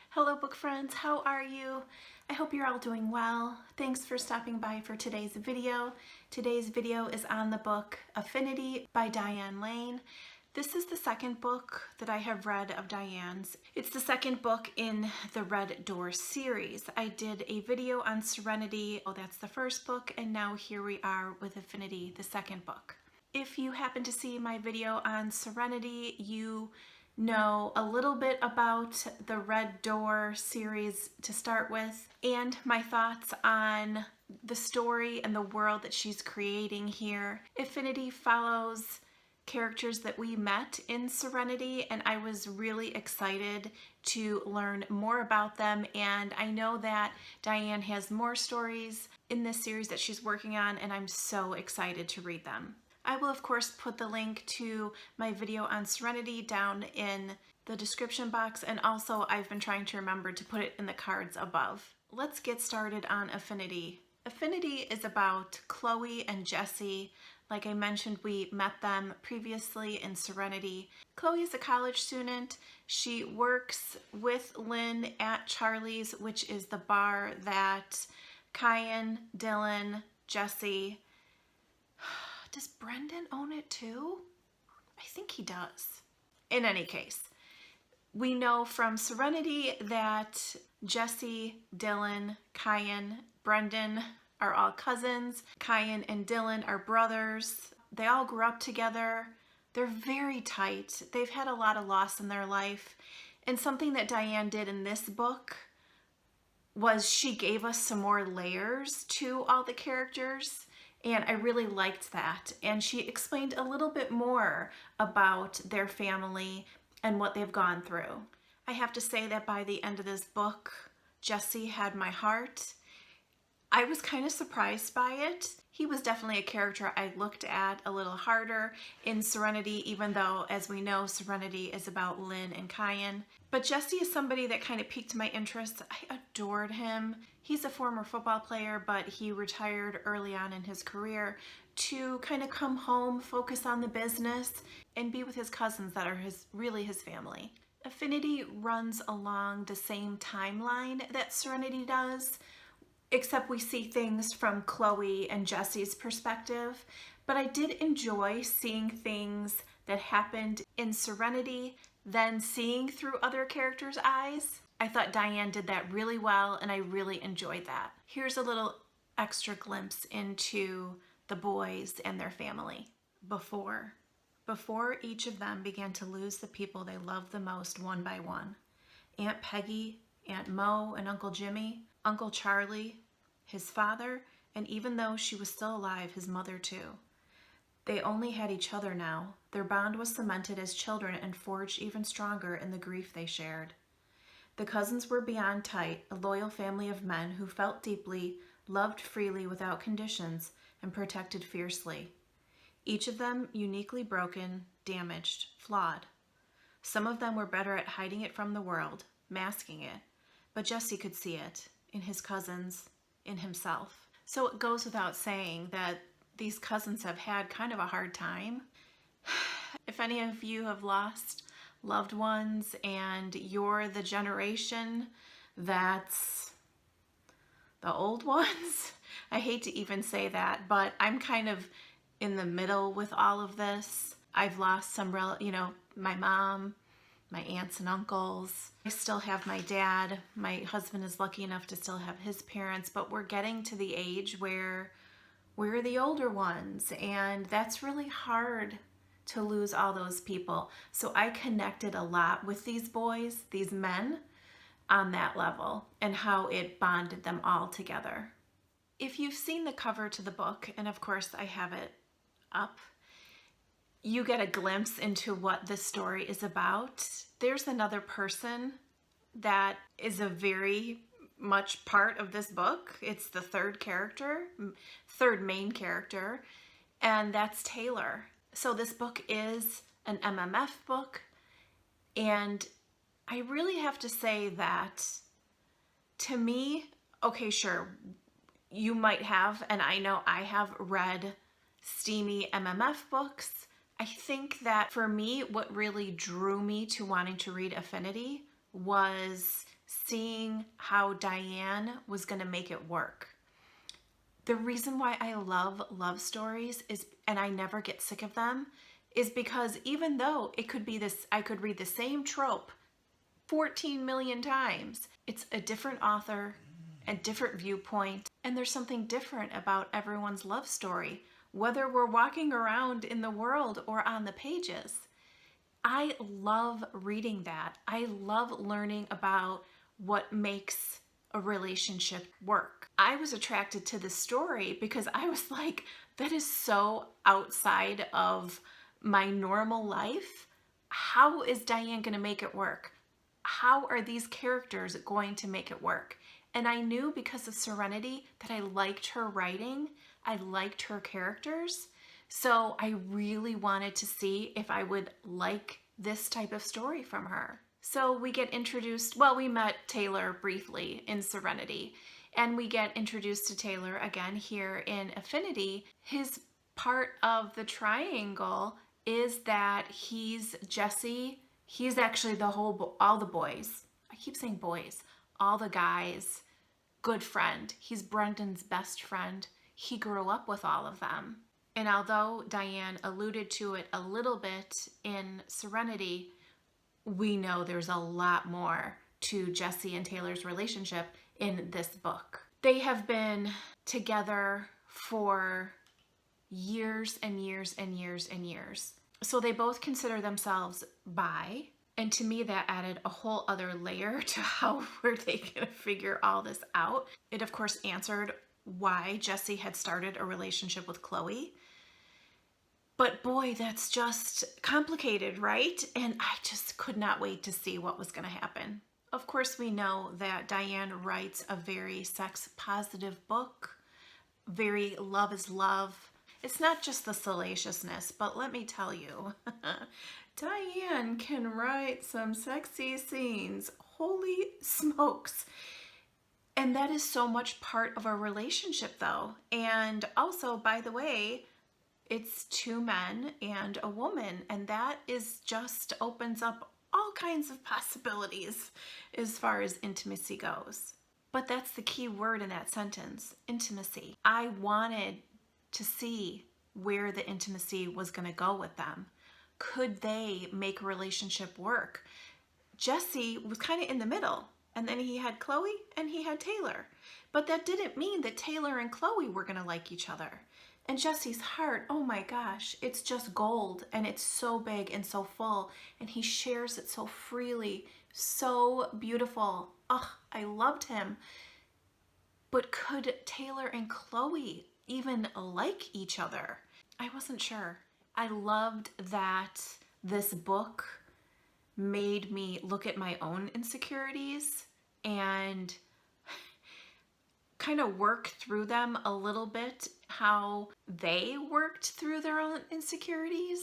Hello book friends, how are you? I hope you're all doing well. Thanks for stopping by for today's video. Today's video is on the book Affinity by Dyan Layne. This is the second book that I have read of Dyan's. It's the second book in the Red Door series. I did a video on Serenity, that's the first book, and now here we are with Affinity, the second book. If you happen to see my video on Serenity, you know a little bit about the Red Door series to start with, and my thoughts on the story and the world that she's creating here. Affinity follows characters that we met in Serenity, and I was really excited to learn more about them, and I know that Dyan has more stories in this series that she's working on, and I'm so excited to read them. I will of course put the link to my video on Serenity down in the description box, and also I've been trying to remember to put it in the cards above. Let's get started on Affinity. Affinity is about Chloe and Jesse. Like I mentioned, we met them previously in Serenity. Chloe is a college student. She works with Lynn at Charlie's, which is the bar that Kyan, Dylan, Jesse... Does Brendan own it too? I think he does. In any case, we know from Serenity that Jesse, Dylan, Kyan, Brendan are all cousins. Kyan and Dylan are brothers. They all grew up together. They're very tight. They've had a lot of loss in their life. And something that Dyan did in this book was she gave us some more layers to all the characters. And I really liked that. And she explained a little bit more about their family and what they've gone through. I have to say that by the end of this book, Jesse had my heart. I was kind of surprised by it. He was definitely a character I looked at a little harder in Serenity, even though, as we know, Serenity is about Lynn and Kyan. But Jesse is somebody that kind of piqued my interest. I adored him. He's a former football player, but he retired early on in his career to kind of come home, focus on the business, and be with his cousins that are really his family. Affinity runs along the same timeline that Serenity does, except we see things from Chloe and Jesse's perspective. But I did enjoy seeing things that happened in Serenity, then seeing through other characters' eyes. I thought Dyan did that really well, and I really enjoyed that. Here's a little extra glimpse into the boys and their family. Before each of them began to lose the people they loved the most one by one. Aunt Peggy, Aunt Mo, and Uncle Jimmy, Uncle Charlie, his father, and even though she was still alive, his mother too. They only had each other now. Their bond was cemented as children and forged even stronger in the grief they shared. The cousins were beyond tight, a loyal family of men who felt deeply, loved freely without conditions, and protected fiercely. Each of them uniquely broken, damaged, flawed. Some of them were better at hiding it from the world, masking it, but Jesse could see it, in his cousins, in himself. So it goes without saying that these cousins have had kind of a hard time. If any of you have lost loved ones and you're the generation that's the old ones, I hate to even say that, but I'm kind of in the middle with all of this. I've lost some, my mom, my aunts and uncles. I still have my dad. My husband is lucky enough to still have his parents, but we're getting to the age where we're the older ones, and that's really hard to lose all those people. So I connected a lot with these boys, these men, on that level, and how it bonded them all together. If you've seen the cover to the book, and of course I have it up, you get a glimpse into what this story is about. There's another person that is a very much part of this book. It's the third main character, and that's Taylor. So this book is an MMF book, and I really have to say that To me, okay, sure, you might have, and I know I have read steamy MMF books. I think that for me, what really drew me to wanting to read Affinity was seeing how Dyan was going to make it work. The reason why I love love stories is, and I never get sick of them, is because even though it could be this, I could read the same trope 14 million times, it's a different author, a different viewpoint, and there's something different about everyone's love story, whether we're walking around in the world or on the pages. I love reading that. I love learning about what makes a relationship work. I was attracted to this story because I was like, that is so outside of my normal life. How is Dyan going to make it work? How are these characters going to make it work? And I knew because of Serenity that I liked her writing. I liked her characters. So I really wanted to see if I would like this type of story from her. So we get introduced, well, we met Taylor briefly in Serenity, and we get introduced to Taylor again here in Affinity. His part of the triangle is that he's Jesse. He's actually all the boys. I keep saying boys. All the guys. Good friend. He's Brendan's best friend. He grew up with all of them. And although Dyan alluded to it a little bit in Serenity, we know there's a lot more to Jesse and Taylor's relationship in this book. They have been together for years and years and years and years. So they both consider themselves bi. And to me, that added a whole other layer to how were they going to figure all this out. It, of course, answered why Jesse had started a relationship with Chloe. But boy, that's just complicated, right? And I just could not wait to see what was going to happen. Of course, we know that Dyan writes a very sex-positive book, very love is love. It's not just the salaciousness, but let me tell you, Dyan can write some sexy scenes. Holy smokes. And that is so much part of a relationship, though. And also, by the way, it's two men and a woman, and that is just opens up all kinds of possibilities as far as intimacy goes. But that's the key word in that sentence, intimacy. I wanted to see where the intimacy was going to go with them. Could they make a relationship work? Jesse was kind of in the middle, and then he had Chloe and he had Taylor. But that didn't mean that Taylor and Chloe were going to like each other. And Jesse's heart, oh my gosh, it's just gold, and it's so big and so full, and he shares it so freely, so beautiful. Oh, I loved him. But could Taylor and Chloe even like each other? I wasn't sure. I loved that this book made me look at my own insecurities and kind of work through them a little bit, how they worked through their own insecurities.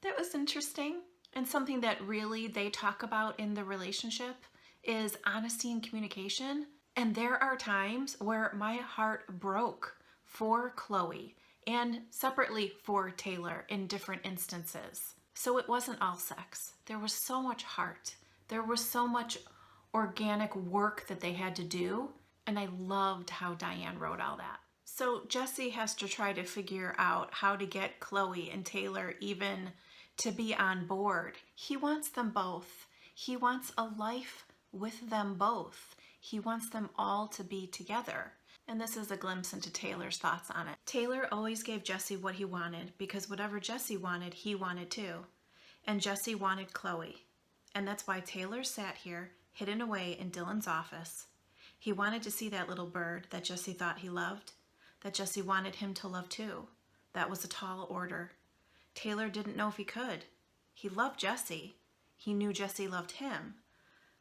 That was interesting. And something that really they talk about in the relationship is honesty and communication. And there are times where my heart broke for Chloe and separately for Taylor in different instances. So it wasn't all sex. There was so much heart. There was so much organic work that they had to do. And I loved how Dyan wrote all that. So Jesse has to try to figure out how to get Chloe and Taylor even to be on board. He wants them both. He wants a life with them both. He wants them all to be together. And this is a glimpse into Taylor's thoughts on it. Taylor always gave Jesse what he wanted because whatever Jesse wanted, he wanted too. And Jesse wanted Chloe. And that's why Taylor sat here, hidden away in Dylan's office. He wanted to see that little bird that Jesse thought he loved, that Jesse wanted him to love too. That was a tall order. Taylor didn't know if he could. He loved Jesse. He knew Jesse loved him.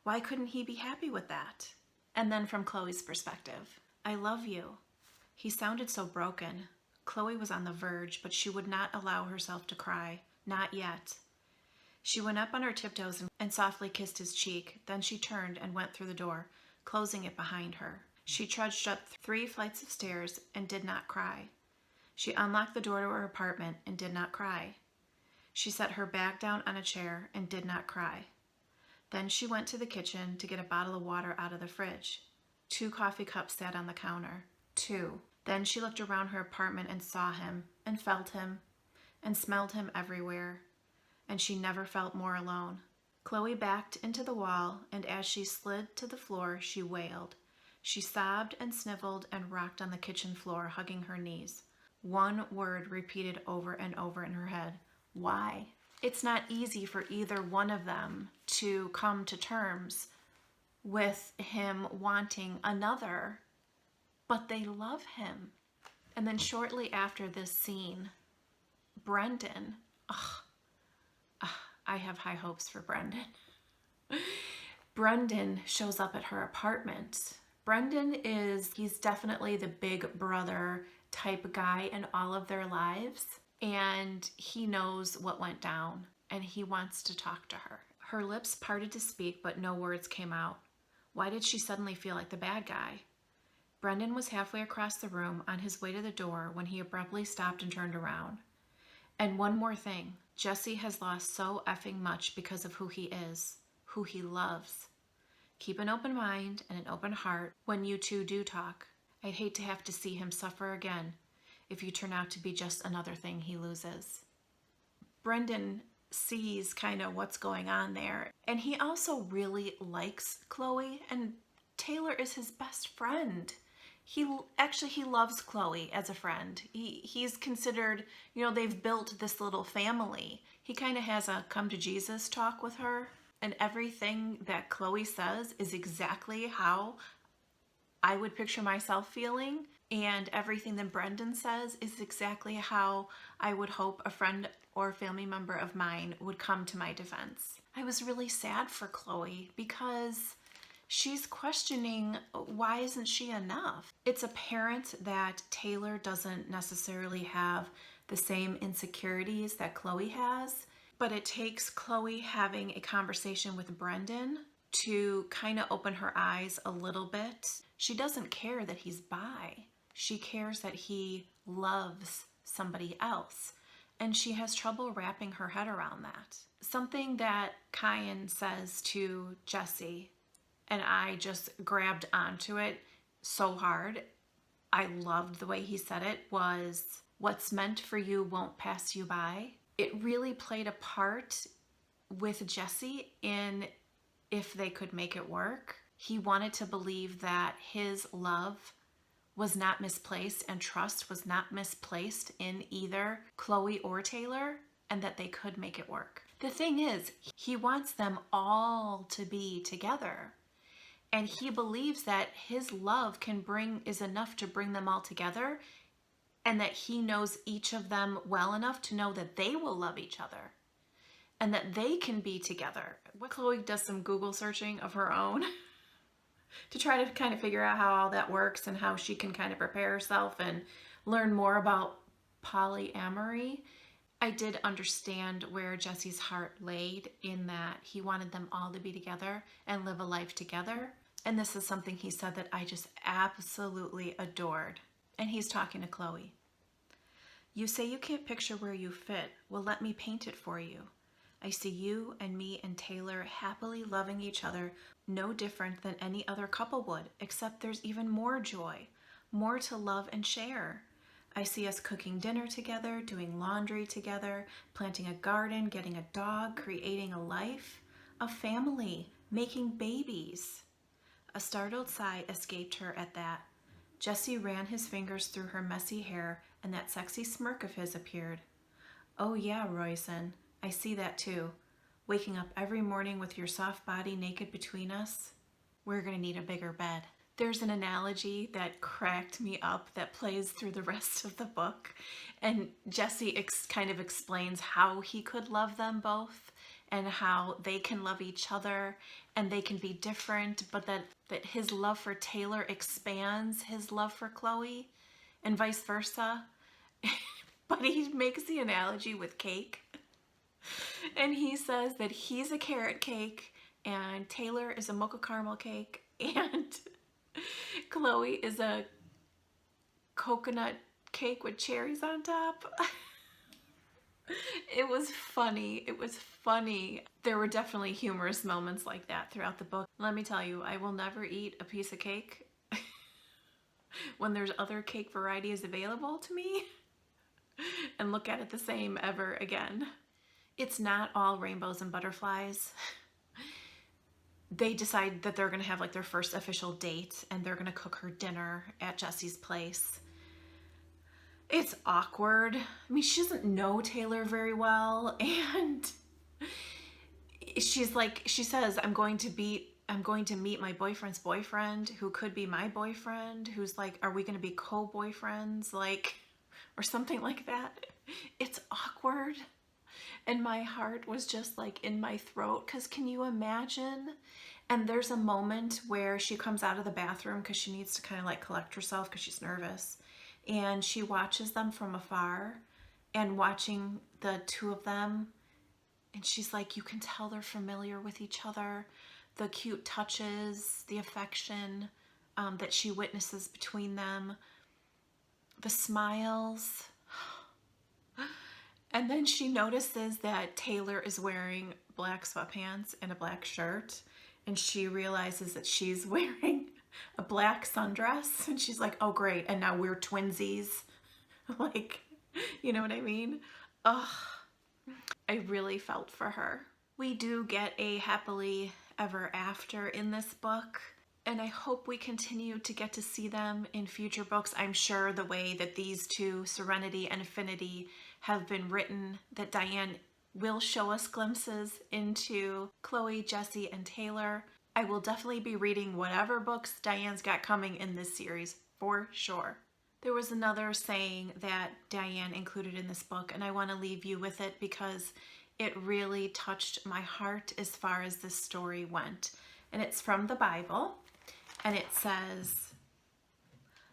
Why couldn't he be happy with that? And then from Chloe's perspective, I love you. He sounded so broken. Chloe was on the verge, but she would not allow herself to cry. Not yet. She went up on her tiptoes and softly kissed his cheek. Then she turned and went through the door. closing it behind her. She trudged up 3 flights of stairs and did not cry. She unlocked the door to her apartment and did not cry. She set her bag down on a chair and did not cry. Then she went to the kitchen to get a bottle of water out of the fridge. 2 coffee cups sat on the counter. 2. Then she looked around her apartment and saw him, and felt him, and smelled him everywhere. And she never felt more alone. Chloe backed into the wall, and as she slid to the floor, she wailed. She sobbed and sniveled and rocked on the kitchen floor, hugging her knees. One word repeated over and over in her head. Why? It's not easy for either one of them to come to terms with him wanting another, but they love him. And then shortly after this scene, Brendan, I have high hopes for Brendan. Brendan shows up at her apartment. Brendan he's definitely the big brother type guy in all of their lives, and he knows what went down, and he wants to talk to her. Her lips parted to speak, but no words came out. Why did she suddenly feel like the bad guy? Brendan was halfway across the room on his way to the door when he abruptly stopped and turned around. And one more thing, Jesse has lost so effing much because of who he is, who he loves. Keep an open mind and an open heart when you two do talk. I'd hate to have to see him suffer again if you turn out to be just another thing he loses. Brendan sees kind of what's going on there, and he also really likes Chloe, and Taylor is his best friend. He loves Chloe as a friend. He's considered, they've built this little family. He kind of has a come to Jesus talk with her, and everything that Chloe says is exactly how I would picture myself feeling, and everything that Brendan says is exactly how I would hope a friend or family member of mine would come to my defense. I was really sad for Chloe because she's questioning, why isn't she enough? It's apparent that Taylor doesn't necessarily have the same insecurities that Chloe has, but it takes Chloe having a conversation with Brendan to kind of open her eyes a little bit. She doesn't care that he's bi. She cares that he loves somebody else, and she has trouble wrapping her head around that. Something that Kyan says to Jesse, and I just grabbed onto it so hard, I loved the way he said it, was, what's meant for you won't pass you by. It really played a part with Jesse in if they could make it work. He wanted to believe that his love was not misplaced and trust was not misplaced in either Chloe or Taylor, and that they could make it work. The thing is, he wants them all to be together. And he believes that his love is enough to bring them all together, and that he knows each of them well enough to know that they will love each other and that they can be together. Chloe does some Google searching of her own to try to kind of figure out how all that works and how she can kind of prepare herself and learn more about polyamory. I did understand where Jesse's heart laid, in that he wanted them all to be together and live a life together. And this is something he said that I just absolutely adored. And he's talking to Chloe. You say you can't picture where you fit. Well, let me paint it for you. I see you and me and Taylor happily loving each other, no different than any other couple would, except there's even more joy, more to love and share. I see us cooking dinner together, doing laundry together, planting a garden, getting a dog, creating a life, a family, making babies. A startled sigh escaped her at that. Jesse ran his fingers through her messy hair, and that sexy smirk of his appeared. Oh yeah, Royson, I see that too. Waking up every morning with your soft body naked between us. We're gonna need a bigger bed. There's an analogy that cracked me up that plays through the rest of the book, and Jesse kind of explains how he could love them both and how they can love each other and they can be different, but that his love for Taylor expands his love for Chloe and vice versa. But he makes the analogy with cake, and he says that he's a carrot cake and Taylor is a mocha caramel cake, and Chloe is a coconut cake with cherries on top. It was funny. It was funny. There were definitely humorous moments like that throughout the book. Let me tell you, I will never eat a piece of cake when there's other cake varieties available to me and look at it the same ever again. It's not all rainbows and butterflies. They decide that they're gonna have like their first official date and they're gonna cook her dinner at Jesse's place. It's awkward. I mean, she doesn't know Taylor very well, and she's like, she says, I'm going to meet my boyfriend's boyfriend, who could be my boyfriend, who's like, are we going to be co-boyfriends, like, or something like that. It's awkward, and my heart was just like in my throat, because can you imagine? And there's a moment where she comes out of the bathroom because she needs to kind of like collect herself because she's nervous. And she watches them from afar and watching the two of them. And she's like, you can tell they're familiar with each other. The cute touches, the affection that she witnesses between them, the smiles. And then she notices that Taylor is wearing black sweatpants and a black shirt. And she realizes that she's wearing a black sundress, and she's like, oh great, and now we're twinsies. Like, you know what I mean? Ugh, I really felt for her. We do get a happily ever after in this book, and I hope we continue to get to see them in future books. I'm sure the way that these two, Serenity and Affinity, have been written, that Dyan will show us glimpses into Chloe, Jesse, and Taylor. I will definitely be reading whatever books Dyan's got coming in this series, for sure. There was another saying that Dyan included in this book, and I want to leave you with it because it really touched my heart as far as this story went. And it's from the Bible, and it says,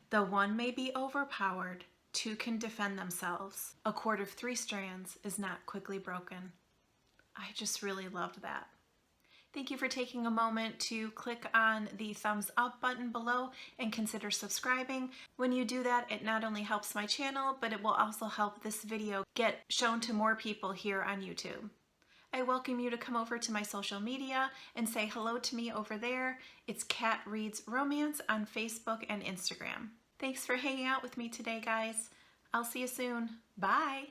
though one may be overpowered, two can defend themselves. A cord of 3 strands is not quickly broken. I just really loved that. Thank you for taking a moment to click on the thumbs up button below and consider subscribing. When you do that, it not only helps my channel, but it will also help this video get shown to more people here on YouTube. I welcome you to come over to my social media and say hello to me over there. It's Kat Reads Romance on Facebook and Instagram. Thanks for hanging out with me today, guys. I'll see you soon. Bye.